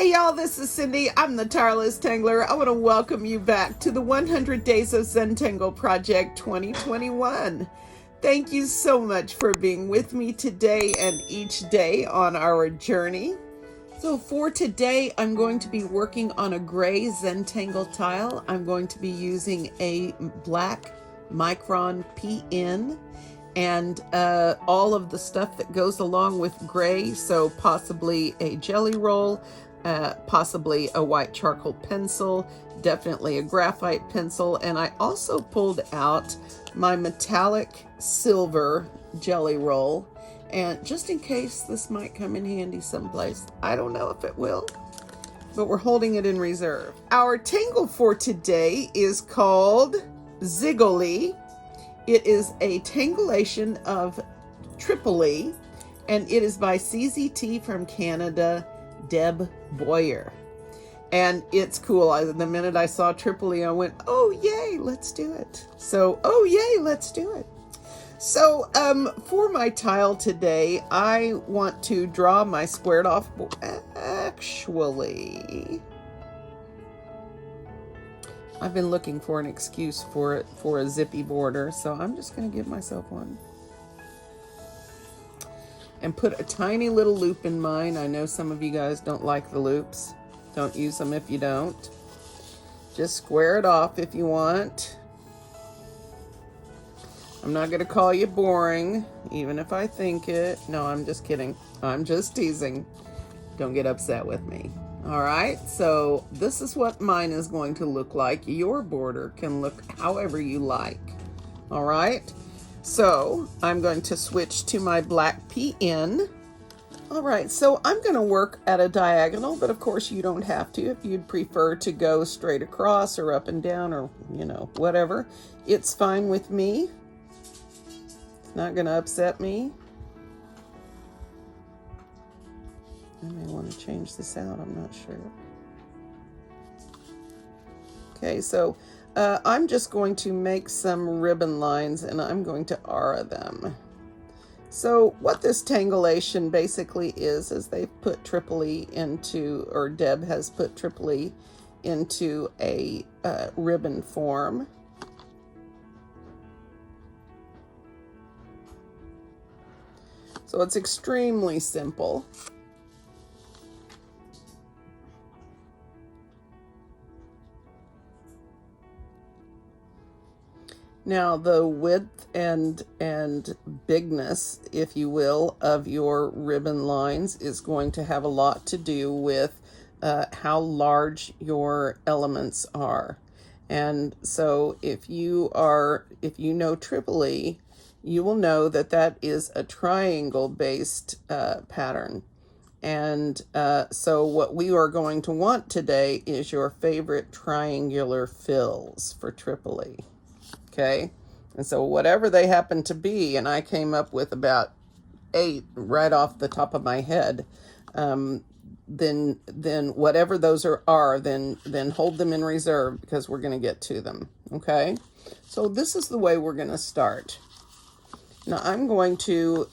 Hey y'all, this is Cindy. I'm the tireless tangler. I want to welcome you back to the 100 Days of Zentangle Project 2021. Thank you so much for being with me today and each day on our journey. So for today, I'm going to be working on a gray Zentangle tile. I'm going to be using a black Micron PN and all of the stuff that goes along with gray. So possibly a jelly roll, possibly a white charcoal pencil, definitely a graphite pencil. And I also pulled out my metallic silver jelly roll. And just in case this might come in handy someplace, I don't know if it will, but we're holding it in reserve. Our tangle for today is called Zigoli. It is a tangulation of Tripoli, and it is by CZT from Canada, Deb Bowyer. And it's cool. The minute I saw Tripoli, I went, oh, yay, let's do it. So, oh, yay, let's do it. So, for my tile today, I want to draw my squared off, actually, I've been looking for an excuse for it, for a zippy border, so I'm just going to give myself one. And put a tiny little loop in mine. I know some of you guys don't like the loops. Don't use them if you don't. Just square it off if you want. I'm not going to call you boring, even if I think it. No, I'm just kidding. I'm just teasing. Don't get upset with me. All right, so this is what mine is going to look like. Your border can look however you like. All right, so I'm going to switch to my black PN. All right, so I'm going to work at a diagonal, but of course you don't have to. If you'd prefer to go straight across or up and down or, you know, whatever, it's fine with me. It's not going to upset me. I may want to change this out, I'm not sure. Okay, so I'm just going to make some ribbon lines and I'm going to aura them. So what this tangulation basically is they've put Tripoli into, or Deb has put Tripoli into a ribbon form. So it's extremely simple. Now the width and bigness, if you will, of your ribbon lines is going to have a lot to do with how large your elements are. And so if you know Tripoli, you will know that that is a triangle based pattern. And so what we are going to want today is your favorite triangular fills for Tripoli. Okay, and so whatever they happen to be, and I came up with about 8 right off the top of my head, then whatever those are, then hold them in reserve because we're going to get to them. Okay, so this is the way we're going to start. Now I'm going to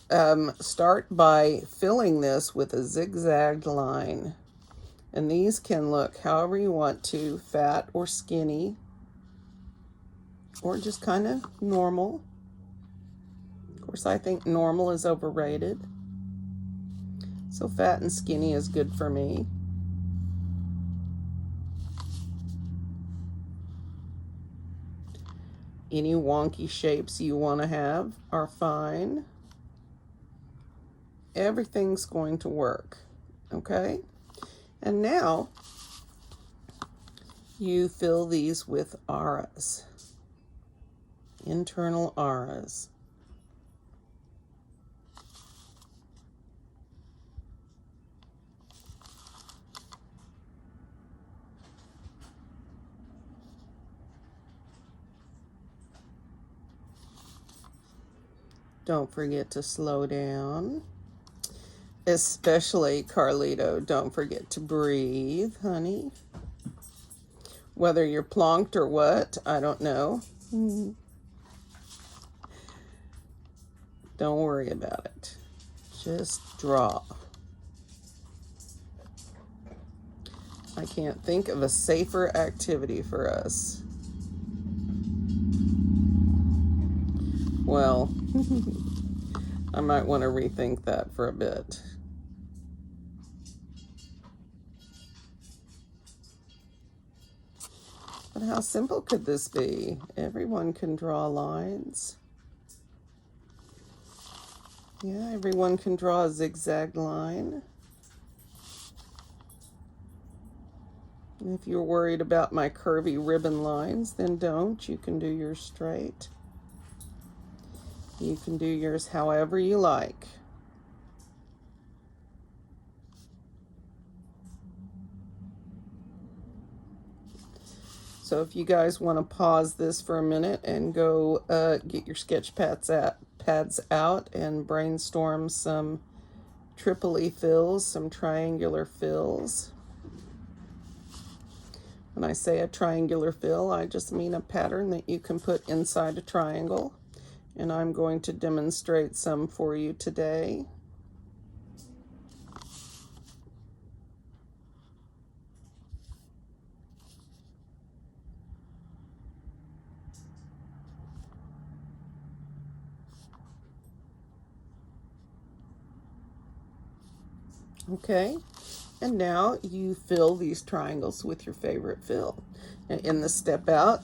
start by filling this with a zigzagged line, and these can look however you want to, fat or skinny, or just kind of normal. Of course, I think normal is overrated. So fat and skinny is good for me. Any wonky shapes you want to have are fine. Everything's going to work, okay? And now you fill these with auras. Internal auras. Don't forget to slow down. Especially Carlito, don't forget to breathe, honey. Whether you're plonked or what, I don't know. Don't worry about it. Just draw. I can't think of a safer activity for us. Well, I might want to rethink that for a bit. But how simple could this be? Everyone can draw lines. Yeah, everyone can draw a zigzag line. If you're worried about my curvy ribbon lines, then don't. You can do yours straight. You can do yours however you like. So if you guys want to pause this for a minute and go get your sketch pads out and brainstorm some Tripoli fills, some triangular fills. When I say a triangular fill, I just mean a pattern that you can put inside a triangle. And I'm going to demonstrate some for you today. Okay, and now you fill these triangles with your favorite fill. In the step out,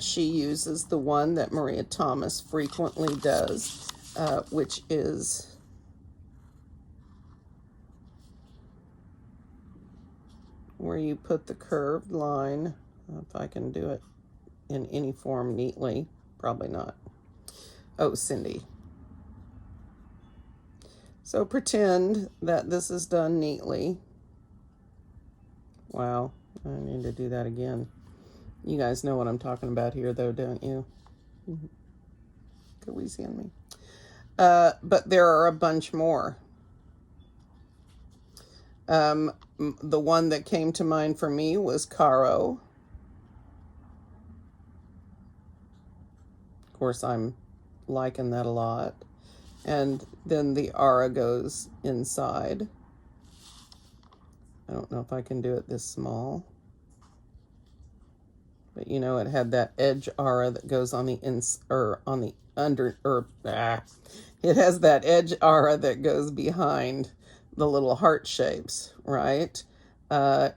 she uses the one that Maria Thomas frequently does, which is where you put the curved line. If I can do it in any form neatly, probably not. Oh, Cindy. So pretend that this is done neatly. Wow, I need to do that again. You guys know what I'm talking about here, though, don't you? Could we see me? But there are a bunch more. The one that came to mind for me was Caro. Of course, I'm liking that a lot. And then the Ara goes inside. I don't know if I can do it this small. But you know, it had that edge Ara that goes on the it has that edge Ara that goes behind the little heart shapes, right?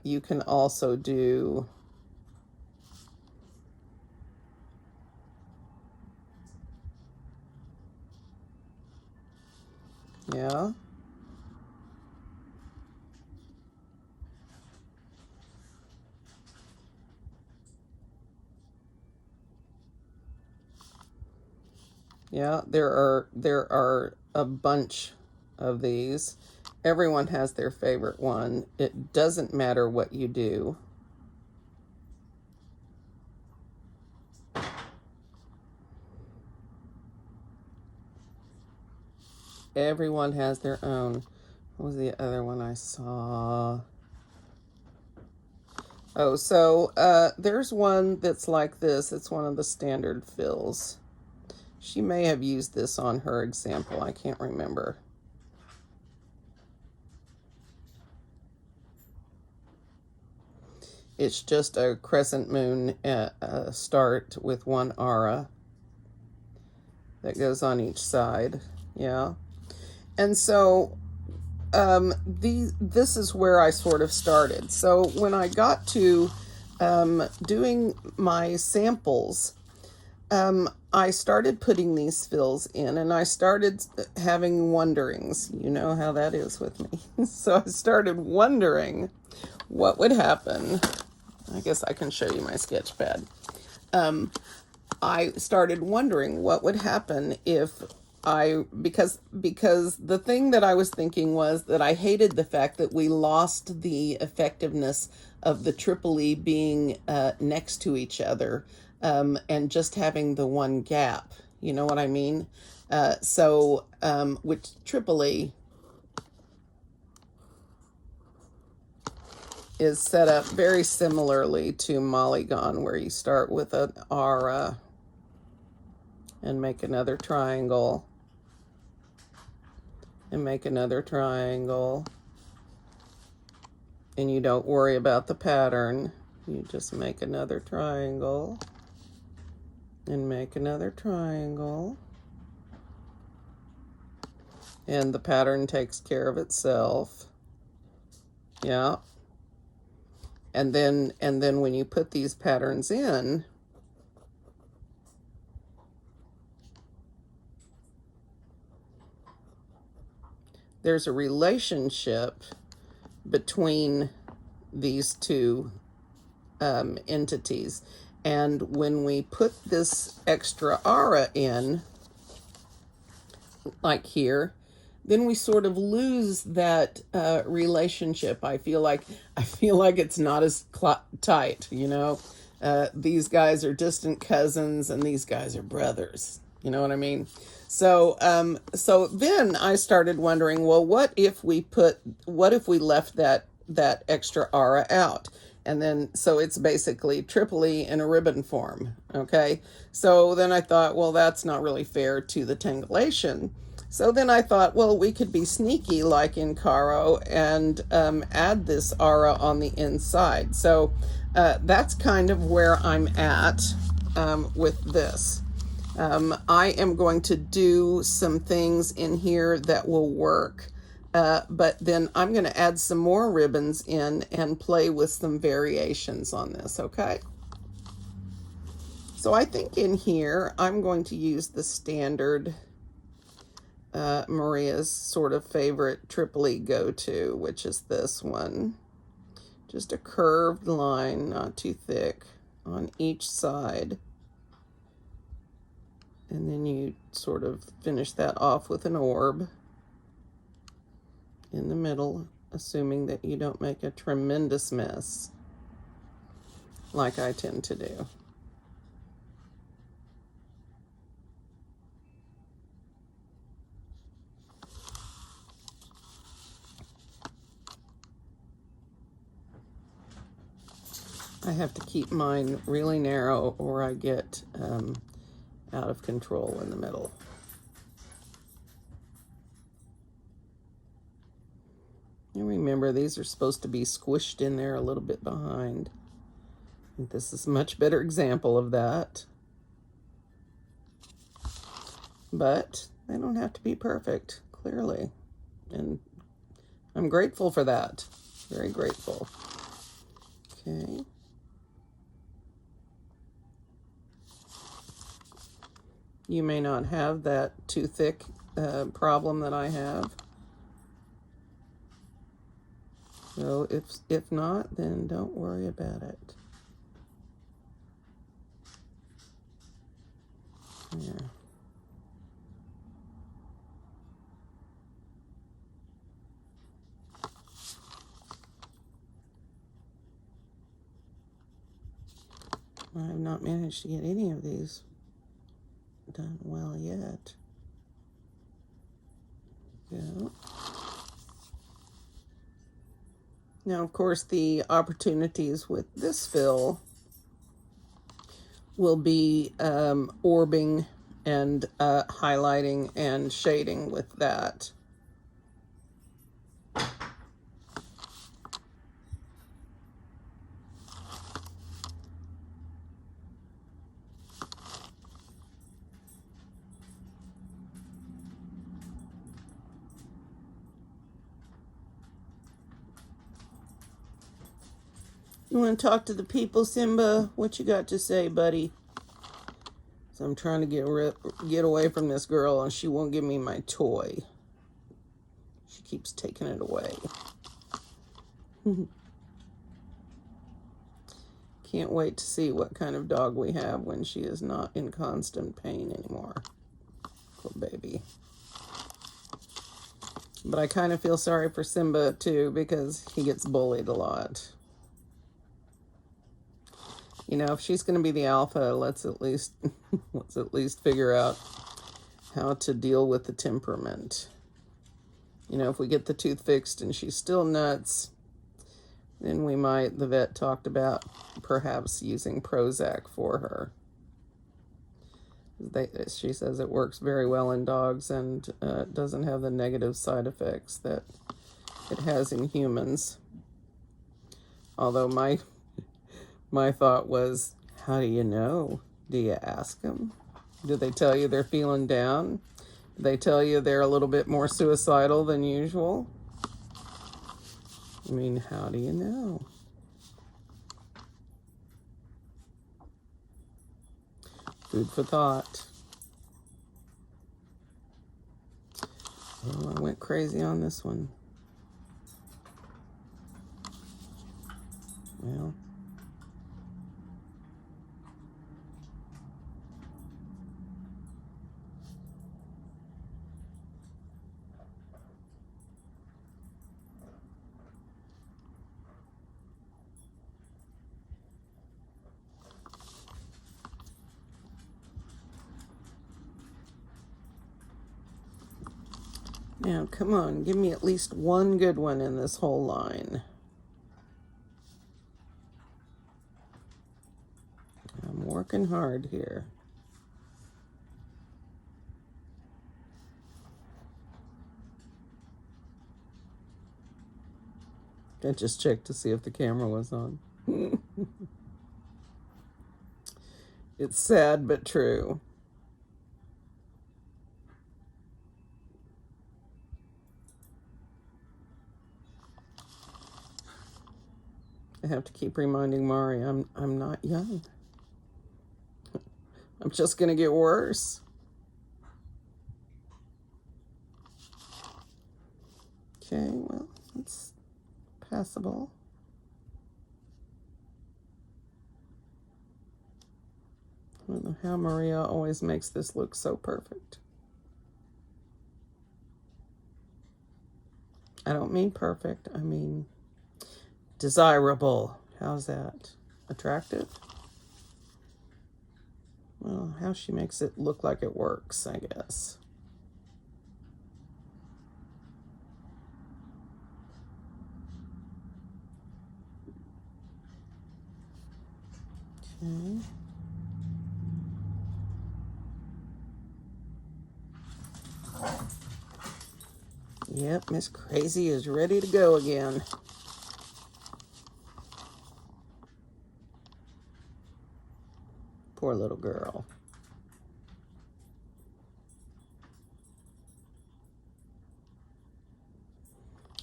You can also do yeah. Yeah, there are a bunch of these. Everyone has their favorite one. It doesn't matter what you do. Everyone has their own. What was the other one I saw? Oh, so there's one that's like this. It's one of the standard fills. She may have used this on her example. I can't remember. It's just a crescent moon start with one Ara that goes on each side. Yeah. And so this is where I sort of started. So when I got to doing my samples, I started putting these fills in, and I started having wonderings. You know how that is with me. So I started wondering what would happen. I guess I can show you my sketch pad. I started wondering what would happen if because the thing that I was thinking was that I hated the fact that we lost the effectiveness of the Tripoli being next to each other and just having the one gap. You know what I mean? So with Tripoli is set up very similarly to Polygon, where you start with an Ara and make another triangle and make another triangle and you don't worry about the pattern. You just make another triangle and make another triangle, and the pattern takes care of itself. Yeah. And then when you put these patterns in, there's a relationship between these two entities. And when we put this extra aura in, like here, then we sort of lose that relationship. I feel like it's not as tight, you know. These guys are distant cousins, and these guys are brothers. You know what I mean? So then I started wondering, well, what if we left that extra aura out? And then, so it's basically Tripoli in a ribbon form, okay? So then I thought, well, that's not really fair to the tangulation. So then I thought, well, we could be sneaky like in Caro and add this aura on the inside. So that's kind of where I'm at with this. I am going to do some things in here that will work. But then I'm going to add some more ribbons in and play with some variations on this, okay? So I think in here, I'm going to use the standard Maria's sort of favorite Tripoli go-to, which is this one. Just a curved line, not too thick, on each side. And then you sort of finish that off with an orb in the middle, assuming that you don't make a tremendous mess like I tend to do. I have to keep mine really narrow or I get out of control in the middle. And remember, these are supposed to be squished in there a little bit behind. And this is a much better example of that. But they don't have to be perfect, clearly. And I'm grateful for that. Very grateful. Okay. You may not have that too thick problem that I have. So if not, then don't worry about it. Yeah. I have not managed to get any of these done well yet. Yeah. Now, of course, the opportunities with this fill will be orbing and highlighting and shading with that. You want to talk to the people, Simba? What you got to say, buddy? So I'm trying to get away from this girl, and she won't give me my toy. She keeps taking it away. Can't wait to see what kind of dog we have when she is not in constant pain anymore. Poor baby. But I kind of feel sorry for Simba, too, because he gets bullied a lot. You know, if she's going to be the alpha, let's at least figure out how to deal with the temperament. You know, if we get the tooth fixed and she's still nuts, then we might, the vet talked about perhaps using Prozac for her. She says it works very well in dogs and doesn't have the negative side effects that it has in humans. Although my thought was, how do you know? Do you ask them? Do they tell you they're feeling down? Do they tell you they're a little bit more suicidal than usual? I mean, how do you know? Food for thought. Oh, I went crazy on this one. Well, now come on, give me at least one good one in this whole line. I'm working hard here. I just checked to see if the camera was on. It's sad but true. I have to keep reminding Mari I'm not young. I'm just gonna get worse. Okay, well, it's passable. I don't know how Maria always makes this look so perfect. I don't mean perfect, I mean desirable. How's that? Attractive? Well, how she makes it look like it works, I guess. Okay. Yep, Miss Crazy is ready to go again. Poor little girl.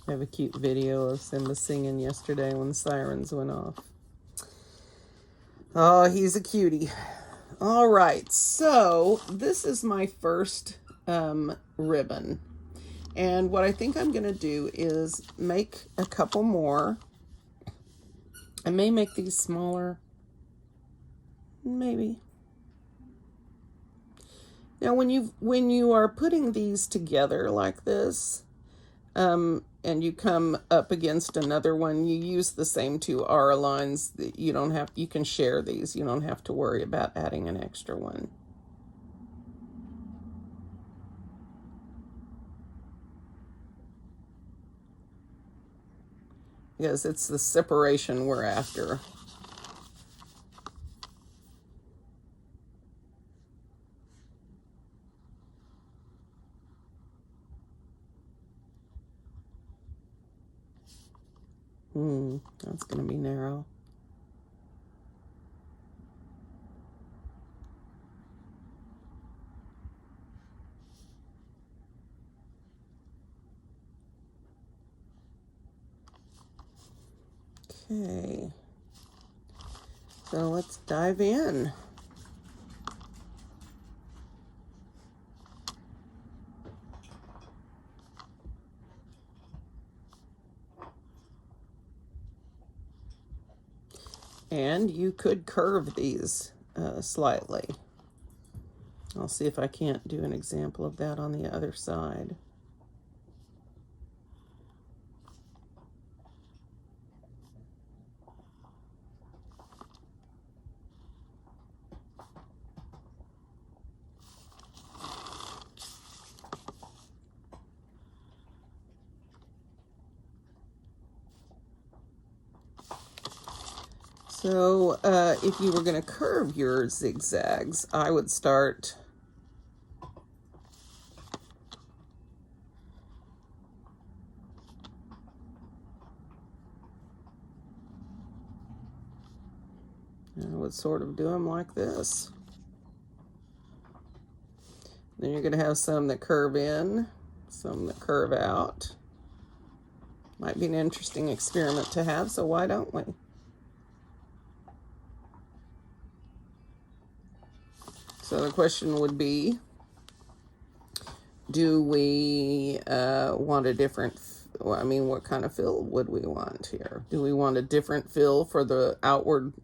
I have a cute video of Simba singing yesterday when the sirens went off. Oh, he's a cutie. All right, so this is my first ribbon. And what I think I'm going to do is make a couple more. I may make these smaller. Maybe. Now, when you are putting these together like this, and you come up against another one, you use the same two R lines. You can share these. You don't have to worry about adding an extra one. Because it's the separation we're after. That's going to be narrow. Okay. So let's dive in. And you could curve these slightly. I'll see if I can't do an example of that on the other side. So if you were going to curve your zigzags, I would start And I would sort of do them like this. Then you're going to have some that curve in, some that curve out. Might be an interesting experiment to have, so why don't we? So the question would be, do we want a different, well, I mean, what kind of fill would we want here? Do we want a different fill for the outward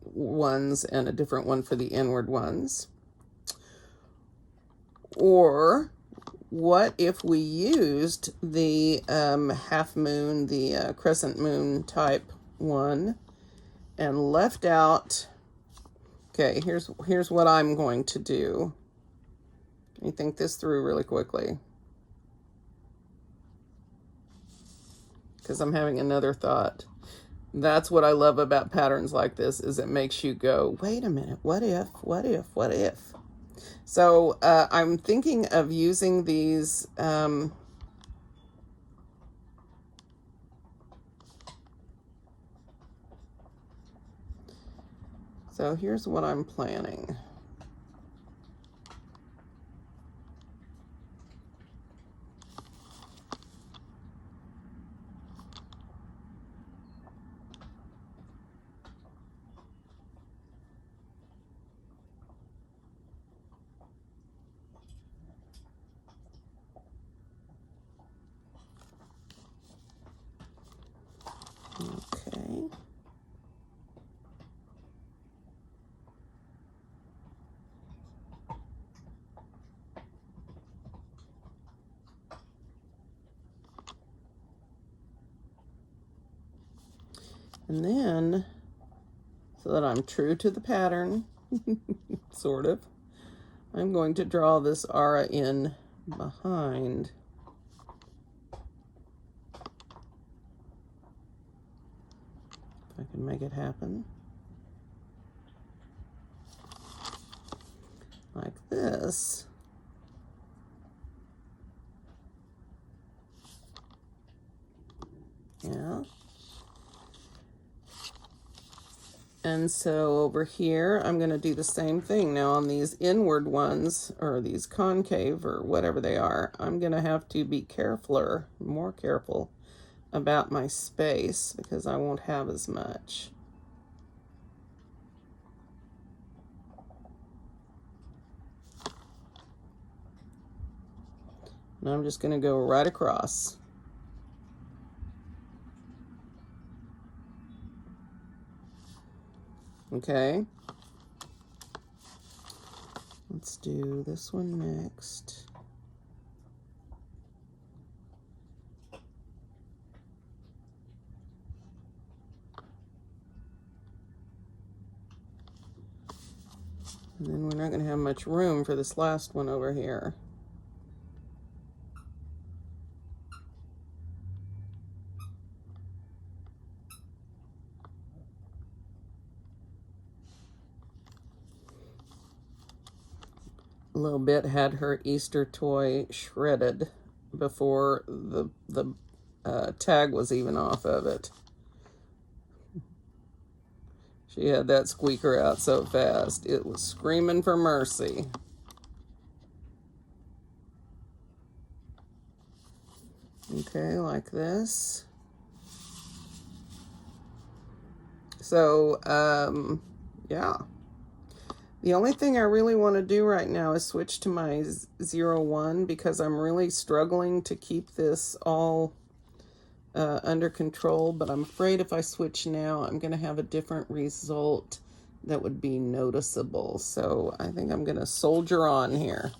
ones and a different one for the inward ones? Or what if we used the half moon, the crescent moon type one, and left out, okay, here's what I'm going to do. Let me think this through really quickly, because I'm having another thought. That's what I love about patterns like this, is it makes you go, wait a minute, what if, what if, what if? So I'm thinking of using these so here's what I'm planning. Okay. And then, so that I'm true to the pattern, sort of, I'm going to draw this aura in behind. If I can make it happen. Like this. Yeah. And so over here, I'm going to do the same thing. Now on these inward ones, or these concave, or whatever they are, I'm going to have to be more careful about my space, because I won't have as much. And I'm just going to go right across. Okay. Let's do this one next. And then we're not going to have much room for this last one over here. A little bit had her Easter toy shredded before the tag was even off of it. She had that squeaker out so fast, it was screaming for mercy. Okay, like this. So, yeah. The only thing I really want to do right now is switch to my 01, because I'm really struggling to keep this all under control, but I'm afraid if I switch now, I'm going to have a different result that would be noticeable. So I think I'm going to soldier on here.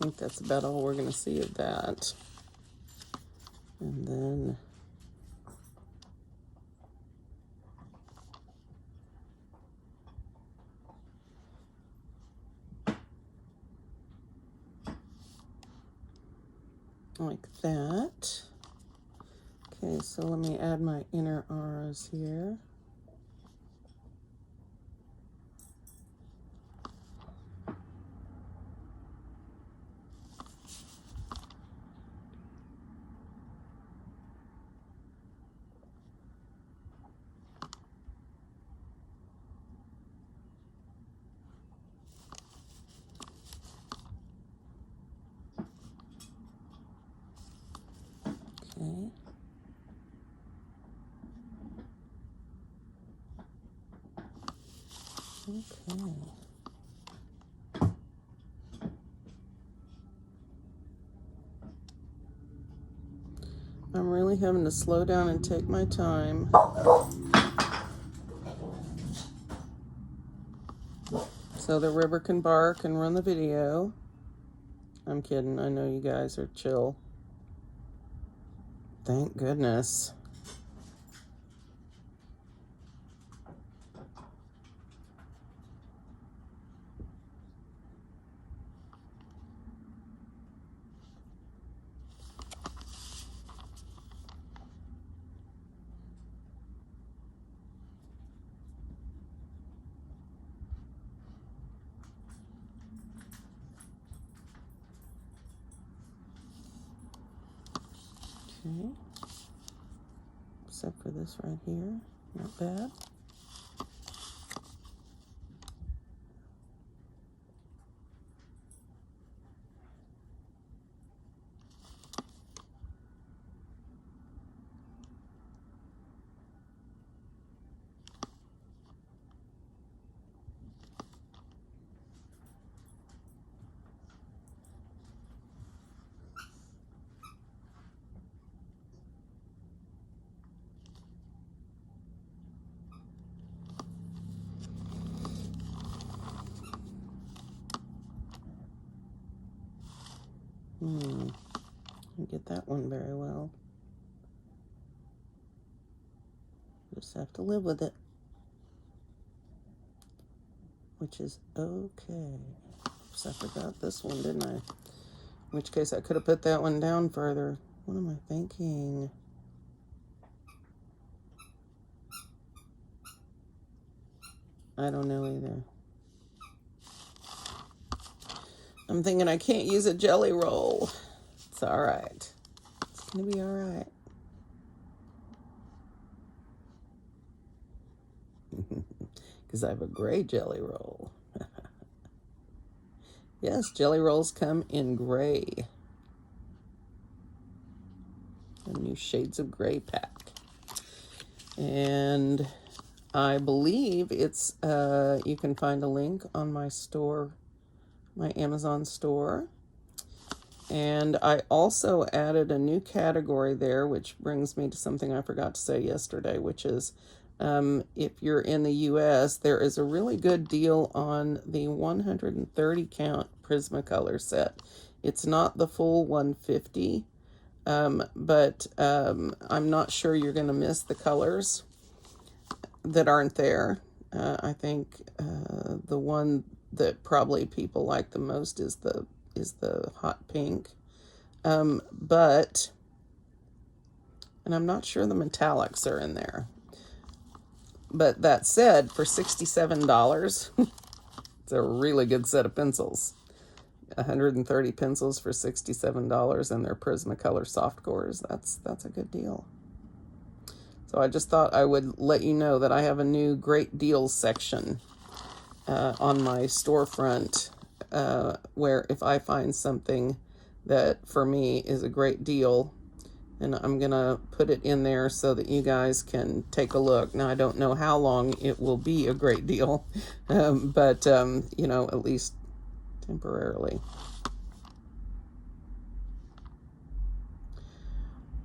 think that's about all we're going to see of that. And then like that. Okay, so let me add my inner R's here. Okay. Okay. I'm really having to slow down and take my time. So the river can bark and run the video. I'm kidding. I know you guys are chill. Thank goodness. Okay. Except for this right here. Not bad. Didn't get that one very well. Just have to live with it. Which is okay. Oops, I forgot this one, didn't I? In which case I could have put that one down further. What am I thinking? I don't know either. I'm thinking I can't use a jelly roll. It's all right. It's gonna be all right. Because I have a gray jelly roll. Yes, jelly rolls come in gray. A new Shades of Gray pack. And I believe it's, you can find a link on my store, my Amazon store. And I also added a new category there, which brings me to something I forgot to say yesterday, which is if you're in the US, there is a really good deal on the 130 count Prismacolor set. It's not the full 150, but I'm not sure you're going to miss the colors that aren't there. I think the one that probably people like the most is the hot pink, but, and I'm not sure the metallics are in there. But that said, for $67, it's a really good set of pencils. 130 pencils for $67, and they're Prismacolor soft cores. That's a good deal. So I just thought I would let you know that I have a new great deals section on my storefront, where if I find something that for me is a great deal, and I'm going to put it in there so that you guys can take a look. Now, I don't know how long it will be a great deal, but, you know, at least temporarily.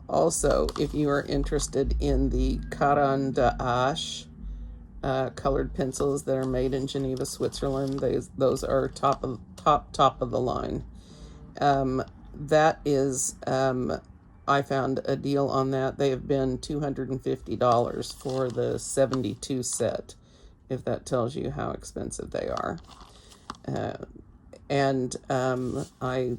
Also, if you are interested in the Caran d'Ache colored pencils that are made in Geneva, Switzerland, those are top of the line. That is, I found a deal on that. They have been $250 for the 72 set, if that tells you how expensive they are. And I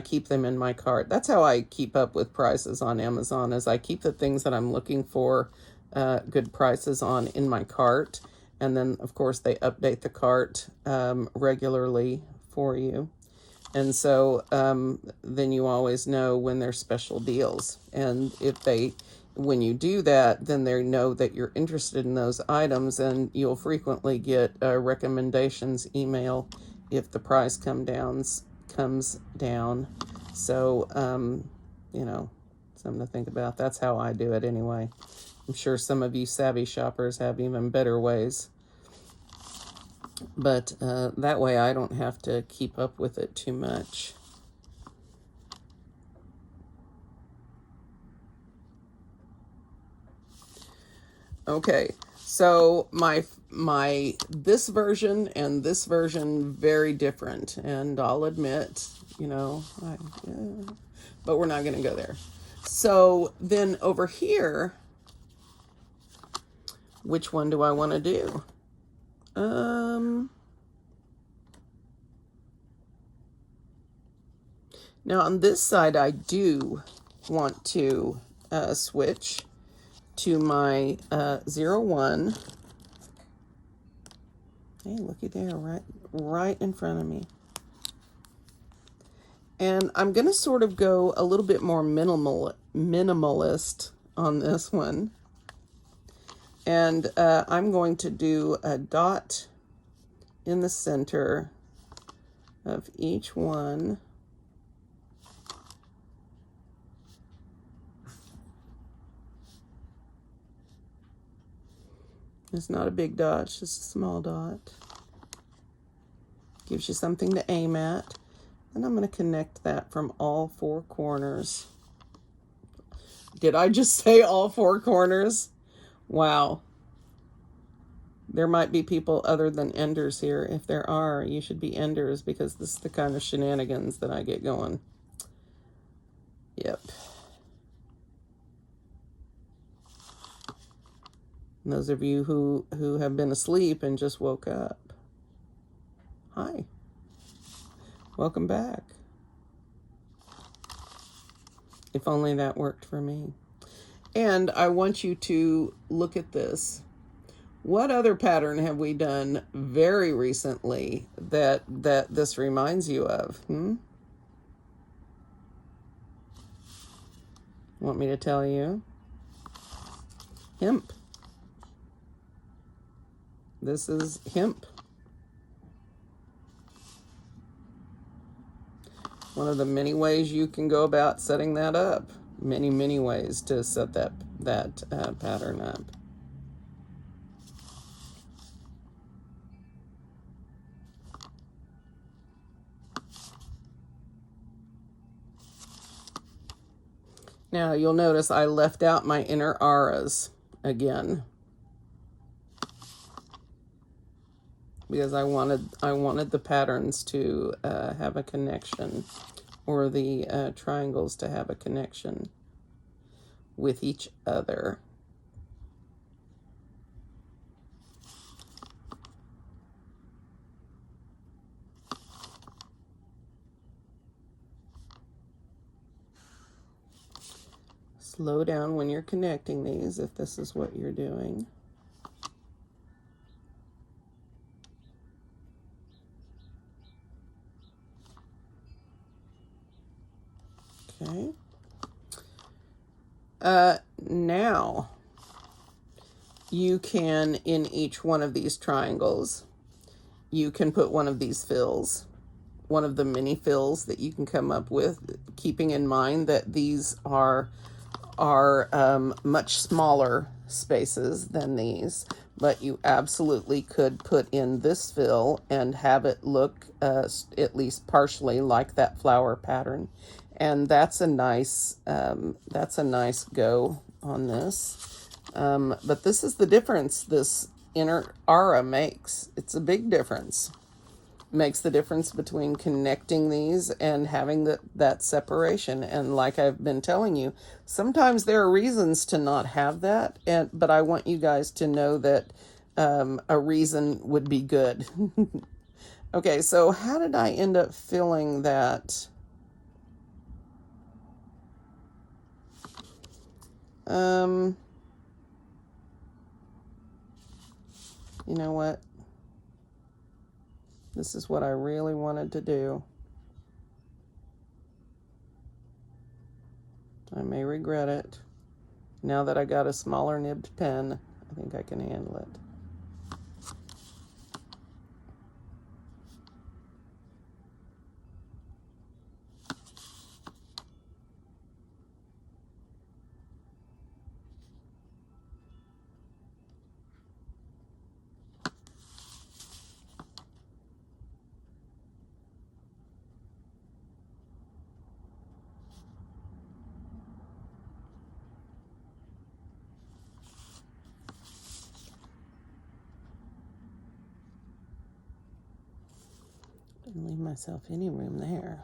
keep them in my cart. That's how I keep up with prices on Amazon, is I keep the things that I'm looking for good prices on in my cart. And then, of course, they update the cart regularly for you. And so then you always know when there's special deals. And when you do that, then they know that you're interested in those items, and you'll frequently get a recommendations email if the price comes down. So, something to think about. That's how I do it anyway. I'm sure some of you savvy shoppers have even better ways. But that way I don't have to keep up with it too much. Okay, so my this version and this version, very different, and I'll admit, but we're not going to go there. So then over here, which one do I want to do? Now on this side, I do want to switch to my 01. Hey, looky there, right in front of me. And I'm going to sort of go a little bit more minimalist on this one. And I'm going to do a dot in the center of each one. It's not a big dot, it's just a small dot. Gives you something to aim at. And I'm going to connect that from all four corners. Did I just say all four corners? Wow. There might be people other than enders here. If there are, you should be enders, because this is the kind of shenanigans that I get going. Yep. And those of you who have been asleep and just woke up, hi. Welcome back. If only that worked for me. And I want you to look at this. What other pattern have we done very recently that this reminds you of? Want me to tell you? Hemp. This is hemp. One of the many ways you can go about setting that up. Many, many ways to set that pattern up. Now you'll notice I left out my inner auras again, because I wanted the patterns to have a connection, or the triangles to have a connection with each other. Slow down when you're connecting these, if this is what you're doing. Okay. Now, you can, in each one of these triangles, you can put one of these fills, one of the mini fills that you can come up with, keeping in mind that these are much smaller spaces than these, but you absolutely could put in this fill and have it look at least partially like that flower pattern. And that's a nice go on this. But this is the difference this inner aura makes. It's a big difference. makes the difference between connecting these and having that separation. And like I've been telling you, sometimes there are reasons to not have that, but I want you guys to know that a reason would be good. Okay, so how did I end up filling that? You know what? This is what I really wanted to do. I may regret it. Now that I got a smaller nibbed pen, I think I can handle it. Didn't leave myself any room there.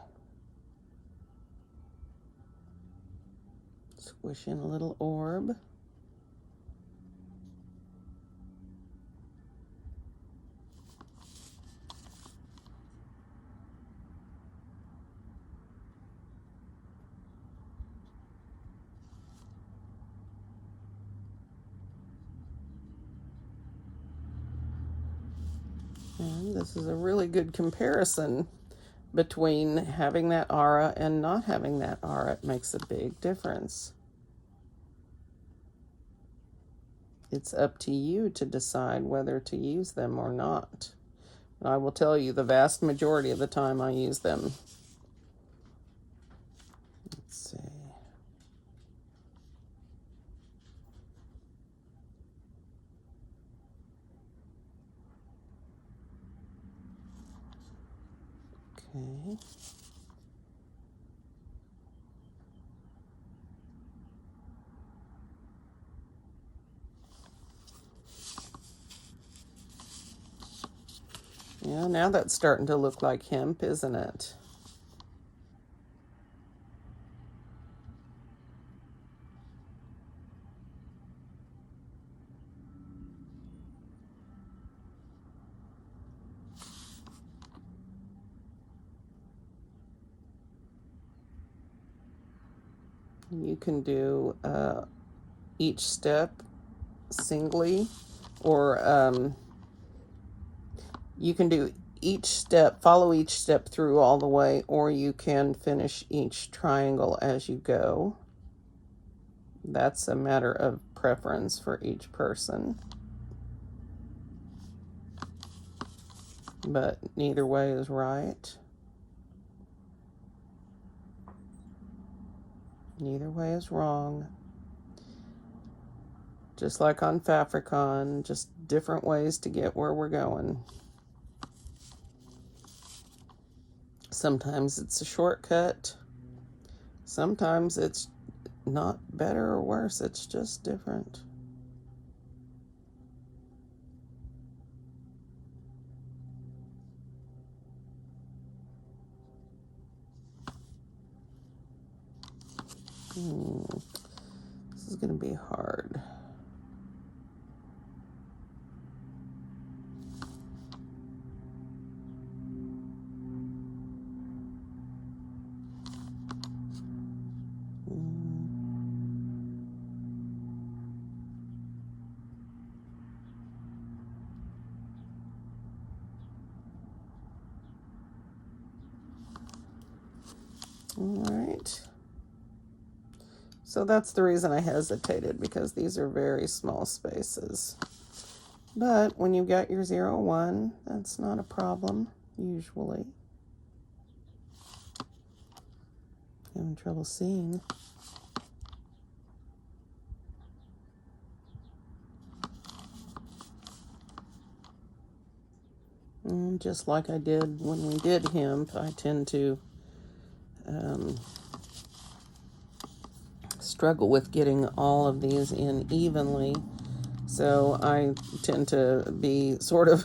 Squish in a little orb. And this is a really good comparison between having that aura and not having that aura. It makes a big difference. It's up to you to decide whether to use them or not. And I will tell you, the vast majority of the time I use them. Let's see. Okay. Yeah, now that's starting to look like hemp, isn't it? You can do each step singly, or you can do each step, follow each step through all the way, or you can finish each triangle as you go. That's a matter of preference for each person. But neither way is right. Neither way is wrong. Just like on Fabricon, just different ways to get where we're going. Sometimes it's a shortcut. Sometimes it's not better or worse. It's just different. This is going to be hard. All right. So that's the reason I hesitated, because these are very small spaces. But when you've got your 0, 1, that's not a problem, usually. Having trouble seeing. And just like I did when we did hemp, I tend to struggle with getting all of these in evenly. So I tend to be sort of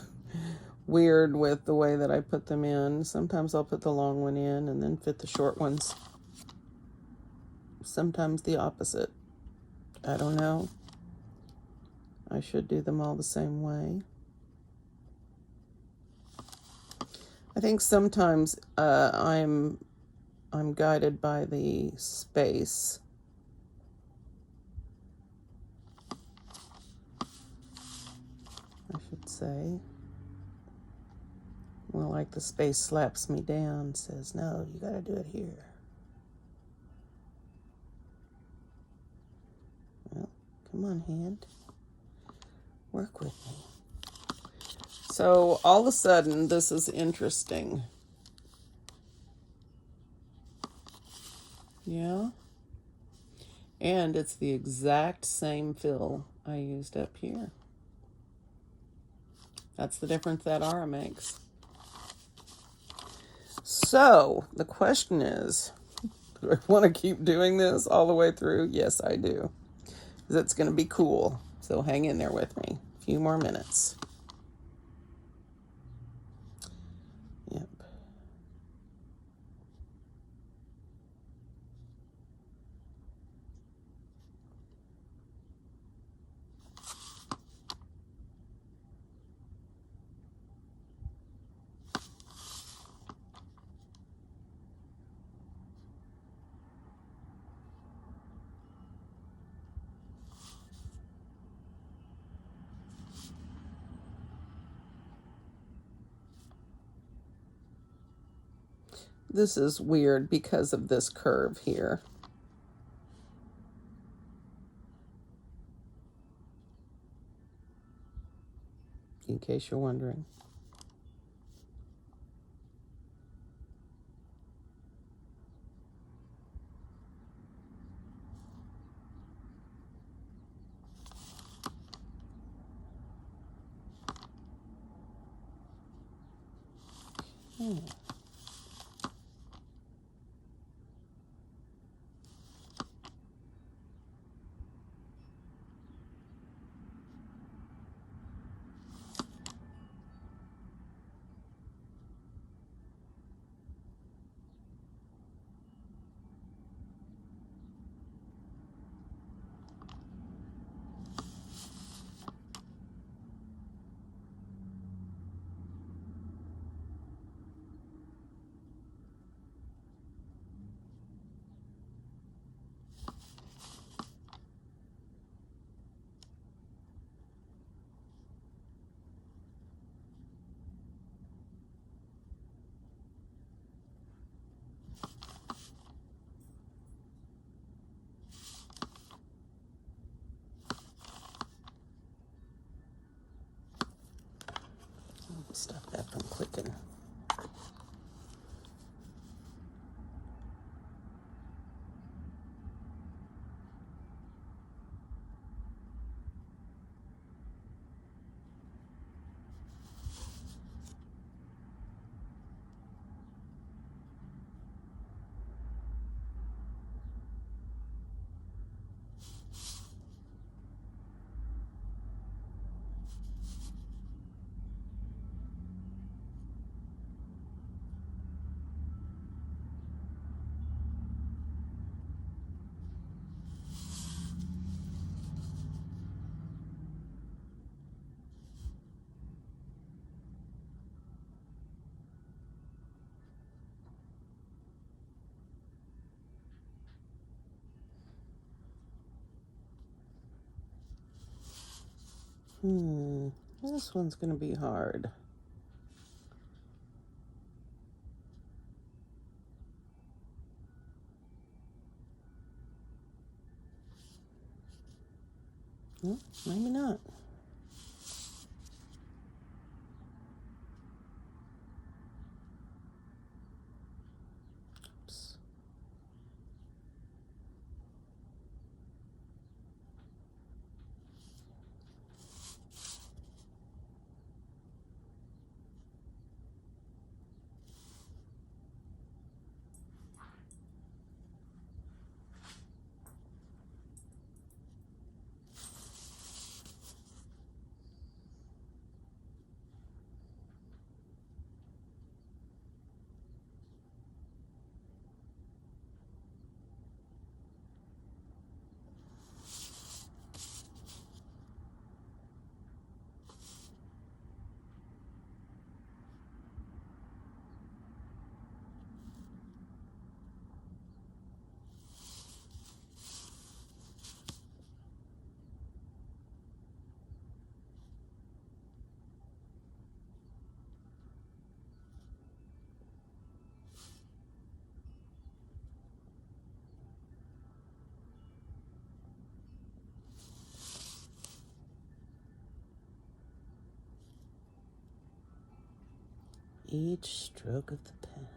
weird with the way that I put them in. Sometimes I'll put the long one in and then fit the short ones. Sometimes the opposite. I don't know. I should do them all the same way. I think sometimes I'm guided by the space. I should say. Well, like the space slaps me down, says, no, you gotta do it here. Well, come on, hand. Work with me. So all of a sudden, this is interesting. Yeah. And it's the exact same fill I used up here. That's the difference that aura makes. So the question is, do I want to keep doing this all the way through? Yes, I do. Because it's going to be cool. So hang in there with me. A few more minutes. Yep. This is weird because of this curve here. In case you're wondering. Okay. Stop that from clicking. This one's going to be hard. Well, maybe not. Oops. each stroke of the pen.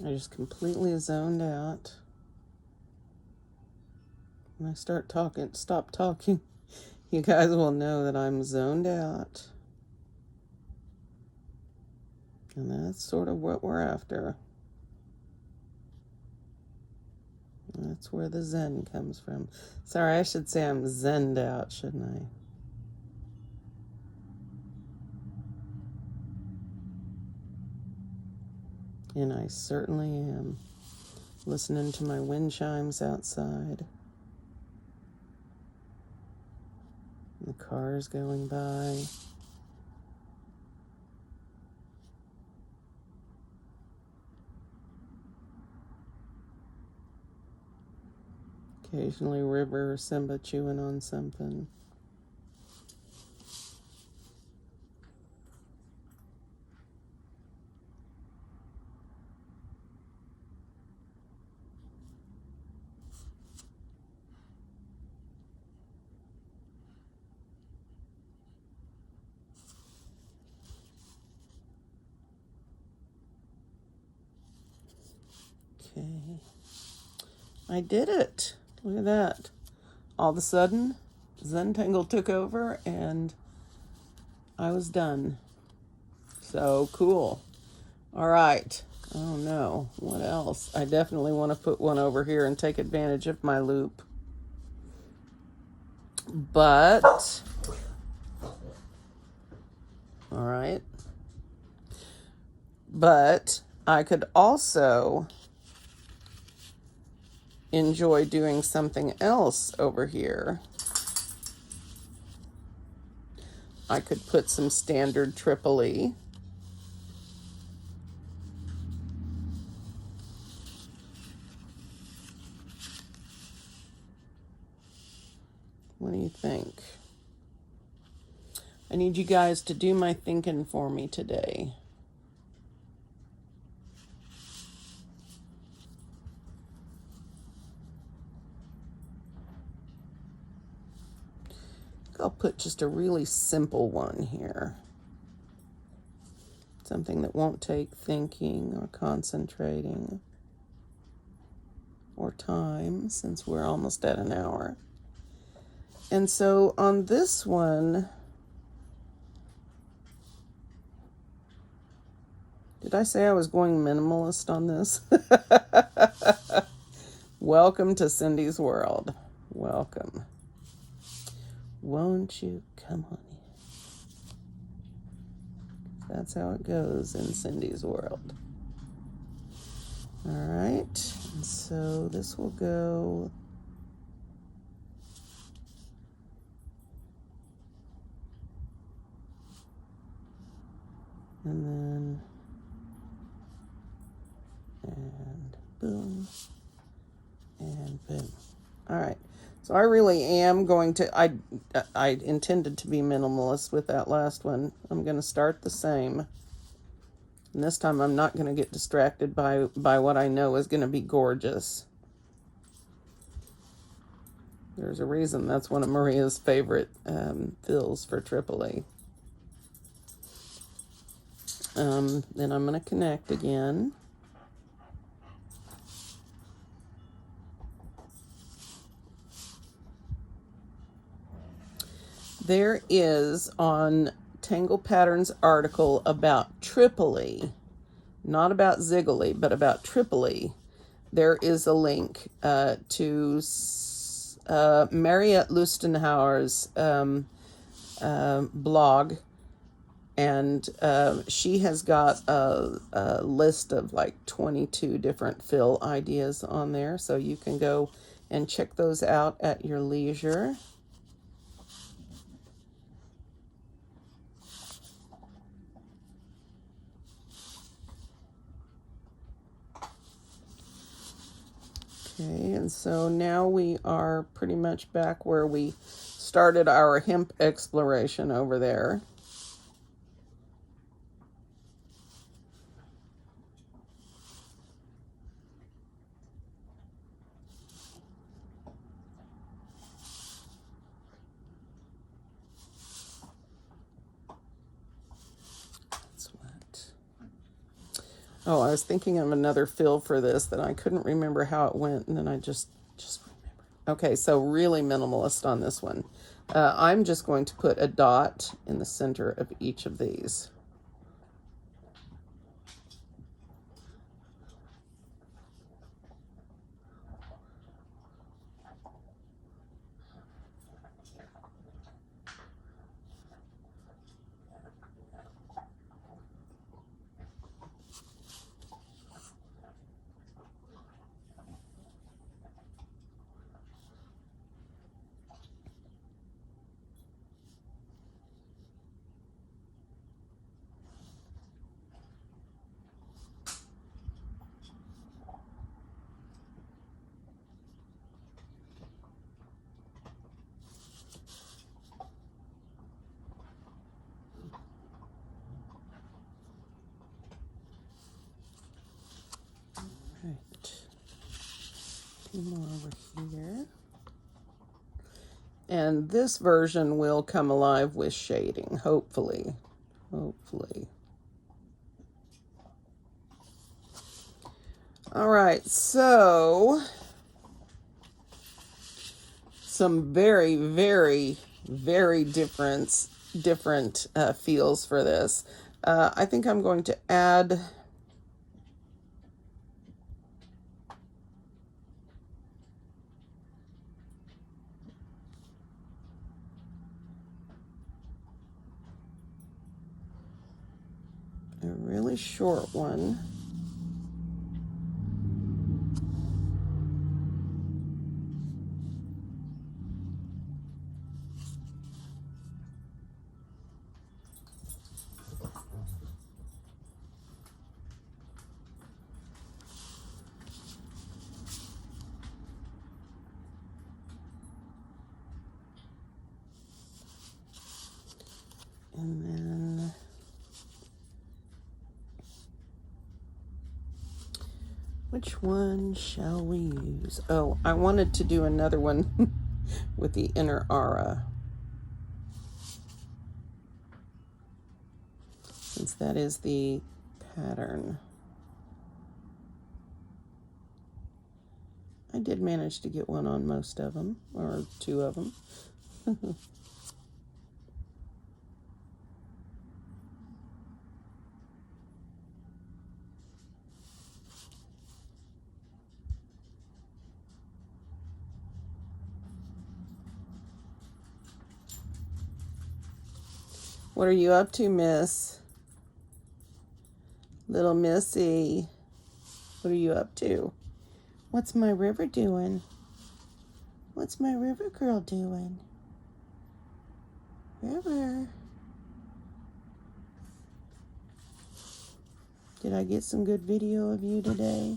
I just completely zoned out. When I start talking, stop talking, you guys will know that I'm zoned out. And that's sort of what we're after. That's where the zen comes from. Sorry, I should say I'm zenned out, shouldn't I? And I certainly am. Listening to my wind chimes outside. The cars going by. Occasionally River or Simba chewing on something. Okay. I did it. Look at that. All of a sudden, Zentangle took over and I was done. So cool. All right. Oh no. What else? I definitely want to put one over here and take advantage of my loop. But, all right. But I could also enjoy doing something else over here. I could put some standard Tripoli. What do you think? I need you guys to do my thinking for me today. I'll put just a really simple one here. Something that won't take thinking or concentrating or time, since we're almost at an hour. And so on this one, did I say I was going minimalist on this? Welcome to Cindy's world. Welcome. Won't you come on in? That's how it goes in Cindy's world. All right, and so this will go and then and boom and boom. All right. So I really am going to, I intended to be minimalist with that last one. I'm going to start the same. And this time I'm not going to get distracted by what I know is going to be gorgeous. There's a reason that's one of Maria's favorite fills for Tripoli. Then I'm going to connect again. There is on Tangle Patterns article about Tripoli, not about Zigoli, but about Tripoli. There is a link to Mariette Lustenhauer's blog, and she has got a list of like 22 different fill ideas on there, so you can go and check those out at your leisure. Okay, and so now we are pretty much back where we started our hemp exploration over there. Let's Oh, I was thinking of another fill for this that I couldn't remember how it went, and then I just remembered. Okay, so really minimalist on this one. I'm just going to put a dot in the center of each of these. Right. Two more over here. And this version will come alive with shading, hopefully. Hopefully. All right, so some very, very, very different feels for this. I think I'm going to add a really short one. And then which one shall we use? Oh, I wanted to do another one with the inner aura, since that is the pattern. I did manage to get one on most of them, or two of them. What are you up to, Miss? Little Missy, what are you up to? What's my river doing? What's my river girl doing? River. Did I get some good video of you today?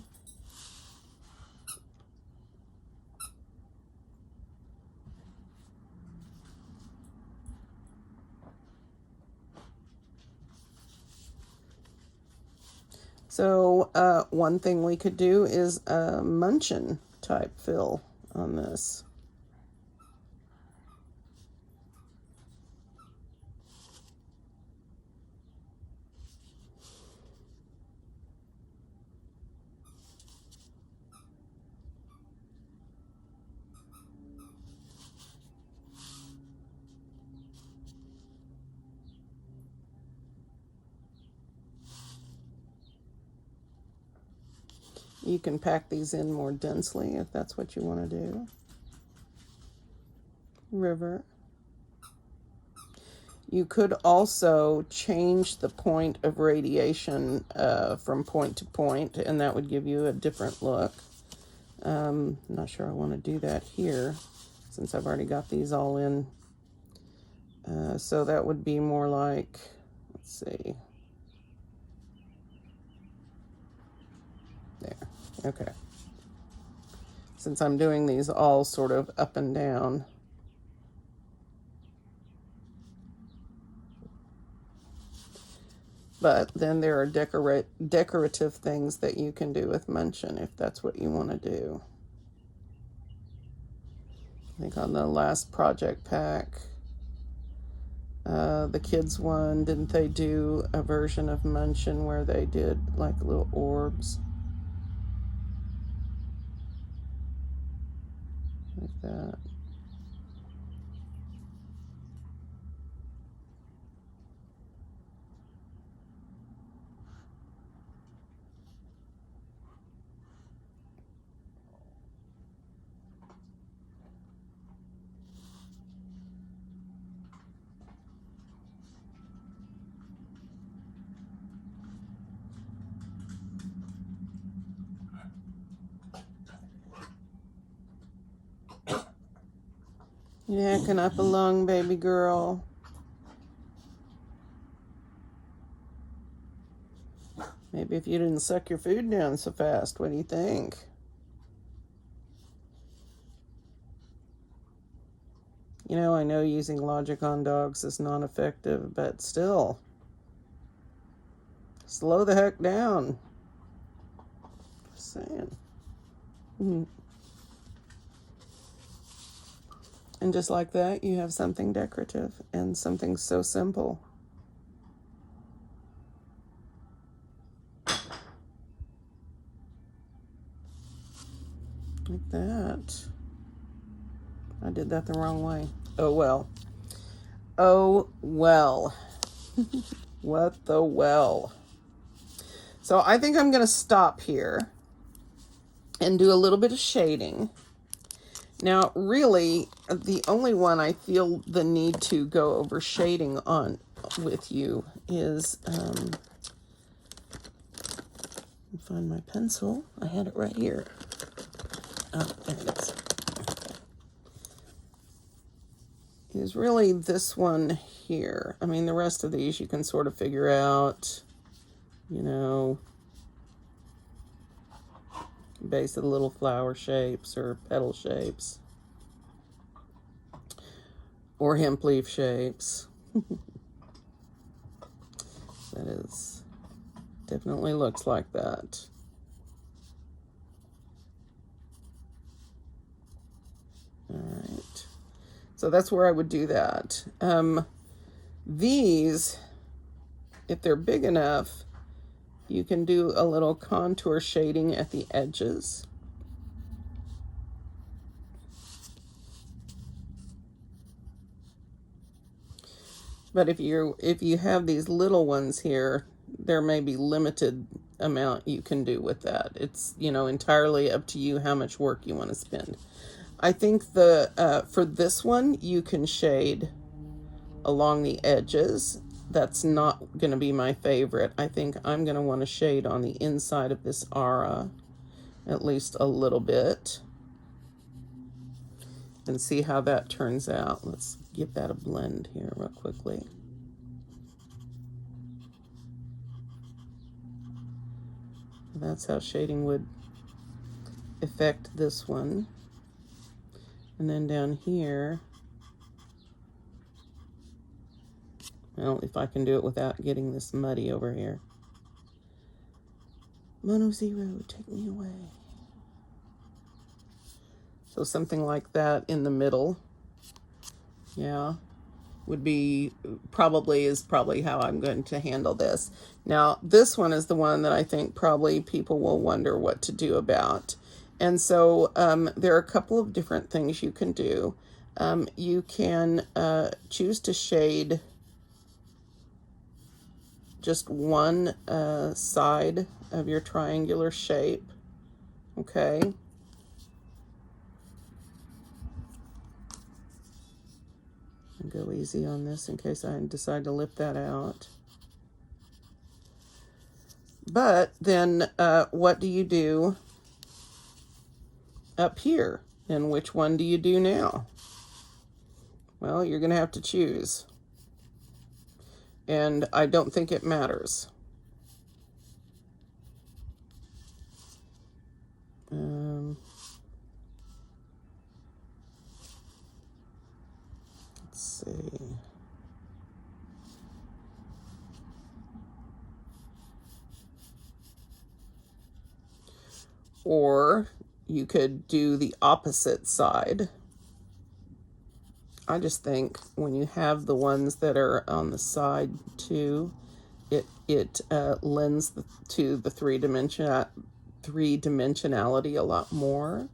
So one thing we could do is a munchin type fill on this. You can pack these in more densely if that's what you want to do. River. You could also change the point of radiation from point to point, and that would give you a different look. I'm not sure I want to do that here, since I've already got these all in. So that would be more like, let's see. There, okay. Since I'm doing these all sort of up and down. But then there are decorative things that you can do with munchin if that's what you want to do. I think on the last project pack, the kids one, didn't they do a version of Munchkin where they did like little orbs? Like that. You hacking up a lung, baby girl. Maybe if you didn't suck your food down so fast, what do you think? You know, I know using logic on dogs is not effective, but still, slow the heck down. Just saying. And just like that, you have something decorative and something so simple. Like that. I did that the wrong way. Oh well. Oh well. What the well. So I think I'm going to stop here and do a little bit of shading. Now, really, the only one I feel the need to go over shading on with you is, find my pencil. I had it right here. Oh, there it is. Is really this one here. I mean, the rest of these you can sort of figure out, you know, base of the little flower shapes or petal shapes or hemp leaf shapes. That is, definitely looks like that. All right. So that's where I would do that. These, if they're big enough, you can do a little contour shading at the edges. But if you have these little ones here, there may be limited amount you can do with that. It's, you know, entirely up to you how much work you want to spend. I think the for this one, you can shade along the edges. That's not going to be my favorite. I think I'm going to want to shade on the inside of this aura, at least a little bit, and see how that turns out. Let's give that a blend here real quickly. That's how shading would affect this one. And then down here, well, if I can do it without getting this muddy over here. Mono Zero, take me away. So something like that in the middle, yeah, would be probably how I'm going to handle this. Now, this one is the one that I think probably people will wonder what to do about. And so there are a couple of different things you can do. You can choose to shade just one side of your triangular shape, okay? And go easy on this in case I decide to lift that out. But then what do you do up here? And which one do you do now? Well, you're going to have to choose. And I don't think it matters. Let's see. Or you could do the opposite side I just think when you have the ones that are on the side too, it lends to the three-dimensionality a lot more.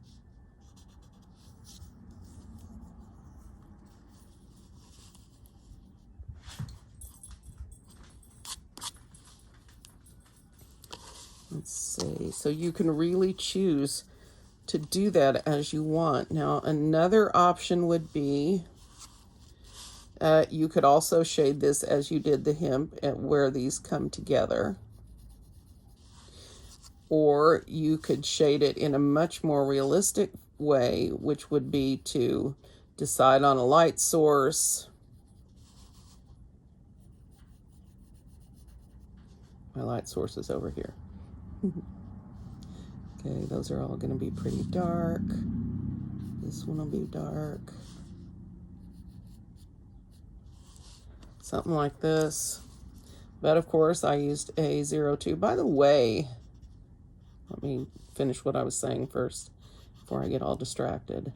Let's see. So you can really choose to do that as you want. Now, another option would be you could also shade this as you did the hemp and where these come together. Or you could shade it in a much more realistic way, which would be to decide on a light source. My light source is over here. Okay, those are all going to be pretty dark. This one will be dark. Something like this. But of course, I used a 02. By the way, let me finish what I was saying first before I get all distracted.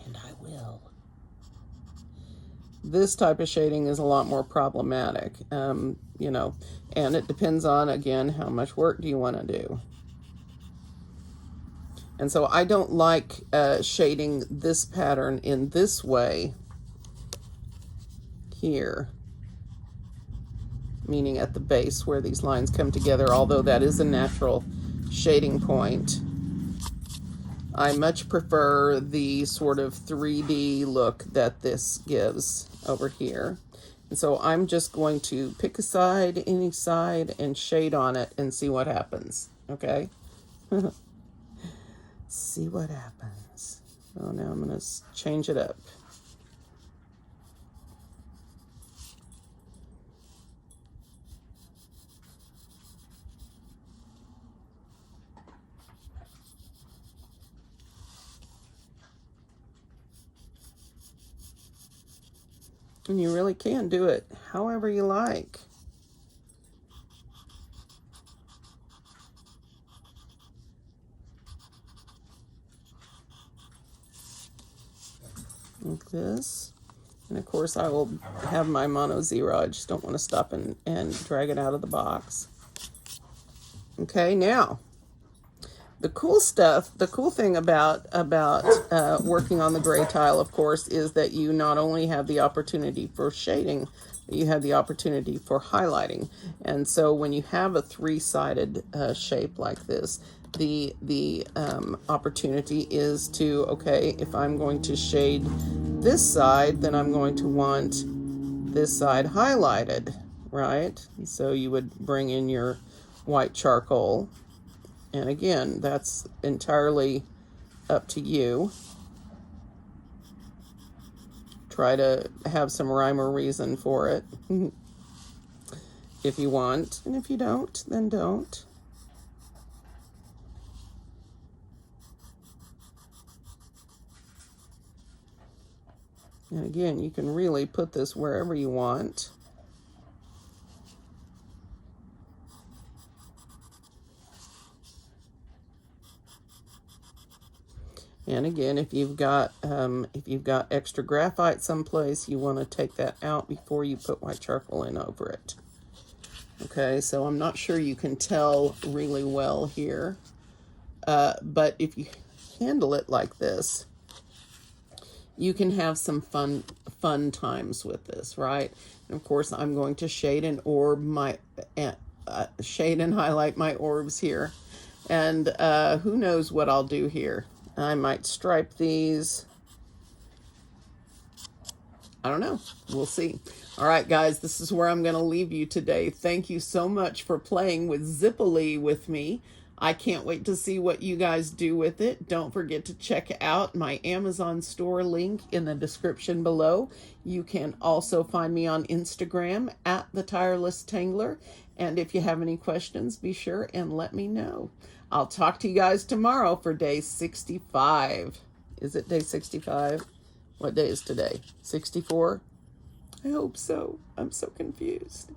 And I will. This type of shading is a lot more problematic, you know, and it depends on, again, how much work do you want to do. And so I don't like shading this pattern in this way here, meaning at the base where these lines come together, although that is a natural shading point. I much prefer the sort of 3D look that this gives over here. And so I'm just going to pick a side, any side, and shade on it and see what happens, okay? See what happens. Oh, now I'm going to change it up. And you really can do it however you like. Like this. And of course I will have my mono zero. I just don't want to stop and drag it out of the box. Okay, now the cool thing about working on the gray tile, of course, is that you not only have the opportunity for shading, but you have the opportunity for highlighting. And so when you have a three-sided shape like this, the opportunity is to, okay, if I'm going to shade this side, then I'm going to want this side highlighted, right? So you would bring in your white charcoal. And again, that's entirely up to you. Try to have some rhyme or reason for it if you want. And if you don't, then don't. And again, you can really put this wherever you want. And again, if you've got extra graphite someplace, you want to take that out before you put white charcoal in over it. Okay, so I'm not sure you can tell really well here, but if you handle it like this, you can have some fun times with this, right? And of course, I'm going to shade and shade and highlight my orbs here, and who knows what I'll do here. I might stripe these. I don't know. We'll see. All right, guys, this is where I'm going to leave you today. Thank you so much for playing with Zigoli with me. I can't wait to see what you guys do with it. Don't forget to check out my Amazon store link in the description below. You can also find me on Instagram at The Tireless Tangler. And if you have any questions, be sure and let me know. I'll talk to you guys tomorrow for day 65. Is it day 65? What day is today? 64? I hope so. I'm so confused.